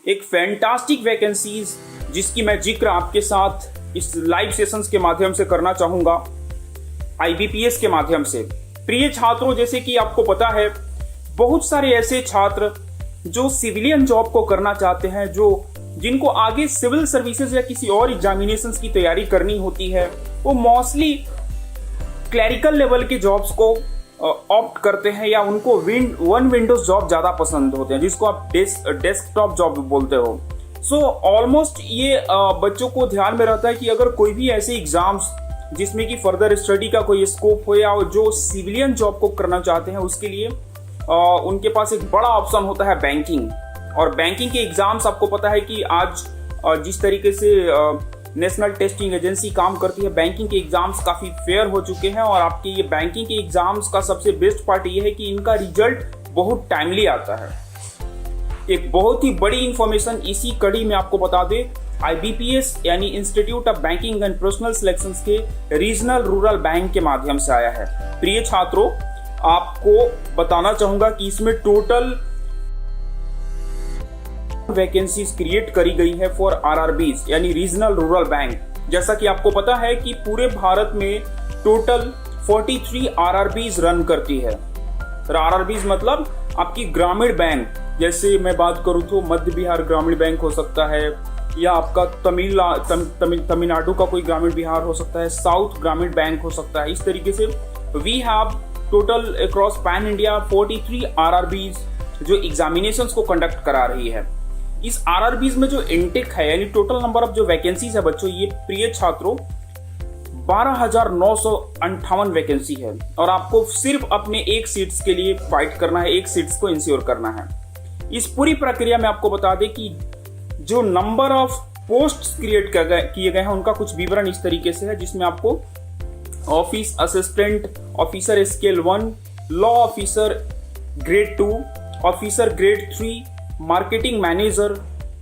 एक fantastic vacancies जिसकी मैं जिक्र आपके साथ इस लाइव सेशंस के माध्यम से करना चाहूंगा, आईबीपीएस के माध्यम से। प्रिय छात्रों, जैसे कि आपको पता है, बहुत सारे ऐसे छात्र जो सिविलियन जॉब को करना चाहते हैं, जिनको आगे सिविल सर्विसेज या किसी और एग्जामिनेशंस की तैयारी करनी होती है, वो मोस्टली क्लरिकल लेवल के जॉब्स को ऑप्ट करते हैं या उनको वन विंडोज जॉब ज्यादा पसंद होते हैं, जिसको आप डेस्कटॉप जॉब बोलते हो। सो ऑलमोस्ट ये बच्चों को ध्यान में रहता है कि अगर कोई भी ऐसे एग्जाम्स जिसमें कि फर्दर स्टडी का कोई स्कोप हो या जो सिविलियन जॉब को करना चाहते हैं, उसके लिए उनके पास एक बड़ा ऑप्शन होता है बैंकिंग। और बैंकिंग के एग्जाम्स आपको पता है कि आज जिस तरीके से नेशनल टेस्टिंग एजेंसी काम करती है, बैंकिंग के एग्जाम्स काफी फेयर हो चुके हैं। और आपके ये बैंकिंग के एग्जाम्स का सबसे बेस्ट पार्ट ये है कि इनका रिजल्ट बहुत टाइमली आता है। एक बहुत ही बड़ी इंफॉर्मेशन इसी कड़ी में आपको बता दे, आईबीपीएस यानी institute of banking and personal selections के रीजनल रूरल बैंक के माध्यम से आया है। प्रिय छात्रों, आपको बताना चाहूंगा कि इसमें टोटल वैकेंसीज क्रिएट करी गई है फॉर आरआरबीज यानी रीजनल रूरल बैंक। जैसा कि आपको पता है कि पूरे भारत में टोटल 43 आरआरबीज रन करती है। आरआरबीज मतलब आपकी ग्रामीण बैंक। जैसे मैं बात करूं तो मध्य बिहार ग्रामीण बैंक हो सकता है, या आपका तमिलनाडु का कोई ग्रामीण बिहार हो सकता है, साउथ ग्रामीण बैंक हो सकता है। इस तरीके से we have total across pan India 43 RRBs जो एग्जामिनेशंस को कंडक्ट करा रही है। इस आरआरबीज में जो इनटेक है यानी टोटल नंबर ऑफ जो वैकेंसीज है बच्चों, ये प्रिय छात्रों 12,958 वैकेंसी है। और आपको सिर्फ अपने एक सीट्स के लिए फाइट करना है, एक सीट्स को इंश्योर करना है। इस पूरी प्रक्रिया में आपको बता दें कि जो नंबर ऑफ पोस्ट क्रिएट किए गए हैं उनका कुछ विवरण इस तरीके से है, जिसमें आपको office assistant officer scale 1, law officer grade 2, officer grade 3, marketing manager,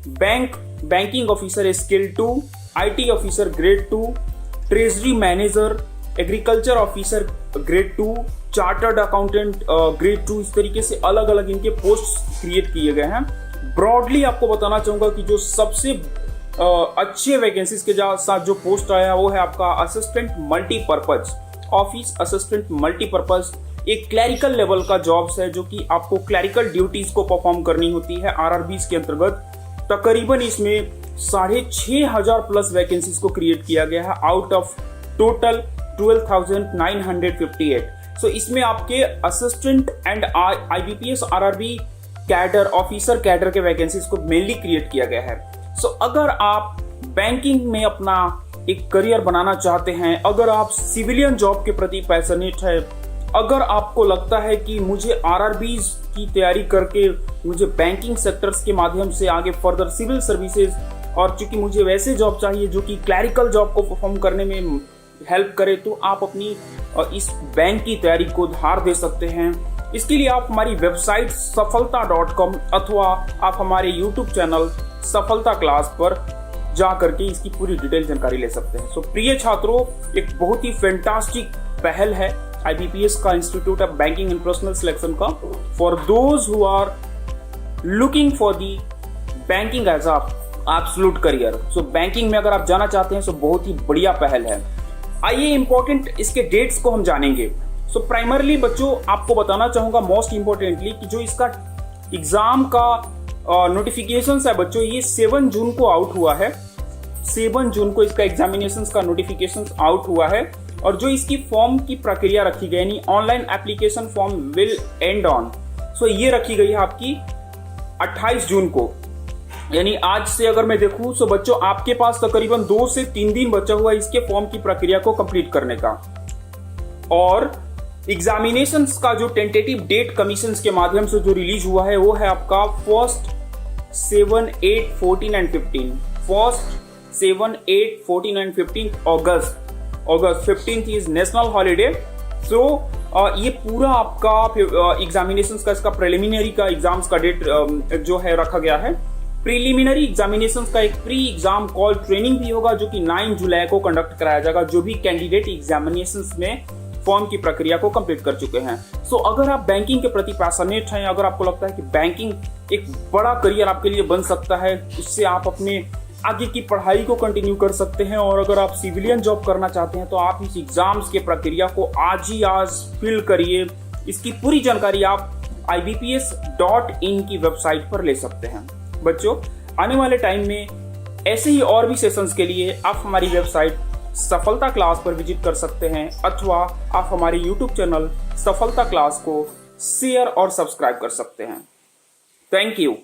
banking officer scale 2, IT officer grade 2, treasury manager, agriculture officer grade 2, chartered accountant grade 2। इस तरीके से अलग अलग इनके पोस्ट क्रिएट किए गए हैं। ब्रॉडली आपको बताना चाहूंगा कि जो सबसे अच्छे वैकेंसीज के साथ जो पोस्ट आया वो है आपका assistant multipurpose, office assistant multipurpose. एक क्लरिकल लेवल का जॉब्स है जो कि आपको क्लरिकल ड्यूटीज को परफॉर्म करनी होती है आरआरबीज के अंतर्गत। तकरीबन इसमें 6,500 प्लस वैकेंसीज को क्रिएट किया गया है आउट ऑफ टोटल 12,958। सो इसमें आपके assistant and IBPS RRB cadre, officer cadre के वैकेंसीज को मेनली क्रिएट किया गया है। सो अगर आप बैंकिंग में अपना एक करियर बनाना चाहते हैं, अगर आप सिविलियन जॉब के प्रति पैशनेट है, अगर आपको लगता है कि मुझे आरआरबीज की तैयारी करके मुझे बैंकिंग सेक्टर्स के माध्यम से आगे फर्दर सिविल सर्विसेज, और चूंकि मुझे वैसे जॉब चाहिए जो कि क्लरिकल जॉब को परफॉर्म करने में हेल्प करे, तो आप अपनी इस बैंक की तैयारी को धार दे सकते हैं। इसके लिए आप हमारी वेबसाइट सफलता.com अथवा आप हमारे यूट्यूब चैनल सफलता क्लास पर जा करके इसकी पूरी डिटेल जानकारी ले सकते हैं। सो प्रिय छात्रों, एक बहुत ही फैंटास्टिक पहल है आईबीपीएस का, institute of banking and personnel selection का, for those who are looking for the banking as a absolute career. So banking में अगर आप जाना चाहते हैं तो बहुत ही बढ़िया पहल है। आइए इंपॉर्टेंट इसके डेट्स को हम जानेंगे। सो प्राइमरली बच्चों आपको बताना चाहूंगा मोस्ट इंपॉर्टेंटली कि जो इसका एग्जाम का नोटिफिकेशन है बच्चों, ये 7 जून को आउट हुआ है। 7 जून को इसका एग्जामिनेशन का नोटिफिकेशन आउट हुआ है। और जो इसकी फॉर्म की प्रक्रिया रखी गई यानी online application form will end on, so ये रखी गई है आपकी 28 जून को। यानी आज से अगर मैं देखूं तो बच्चों आपके पास तकरीबन 2 से 3 दिन बचा हुआ है इसके फॉर्म की प्रक्रिया को कंप्लीट करने का। और एग्जामिनेशंस का जो टेंटेटिव डेट कमीशन के माध्यम से जो रिलीज हुआ है वो है आपका 1st, 7, 8, 14 एंड 15। 1st, 7, 8, 14 एंड 15 अगस्त 15th is national holiday. So ये पूरा आपका एग्जामिनेशंस का, इसका प्रिलिमिनरी का एग्जाम्स का डेट जो है रखा गया है। प्रीलिमिनरी एग्जामिनेशंस का एक प्री एग्जाम कॉल ट्रेनिंग भी होगा जो कि 9 जुलाई को कंडक्ट कराया जाएगा। जो भी कैंडिडेट एग्जामिनेशंस में फॉर्म की प्रक्रिया को कंप्लीट कर चुके हैं। सो अगर आप बैंकिंग के प्रति पैशनेट हैं, अगर आपको लगता है कि बैंकिंग एक बड़ा करियर आपके लिए बन सकता है, उससे आप अपने आगे की पढ़ाई को कंटिन्यू कर सकते हैं, और अगर आप सिविलियन जॉब करना चाहते हैं तो आप इस एग्जाम्स के प्रक्रिया को आज फिल करिए। इसकी पूरी जानकारी आप ibps.in की वेबसाइट पर ले सकते हैं। बच्चों, आने वाले टाइम में ऐसे ही और भी सेशंस के लिए आप हमारी वेबसाइट सफलता क्लास पर विजिट कर सकते हैं, अथवा आप हमारे YouTube चैनल सफलता क्लास को शेयर और सब्सक्राइब कर सकते हैं। Thank you.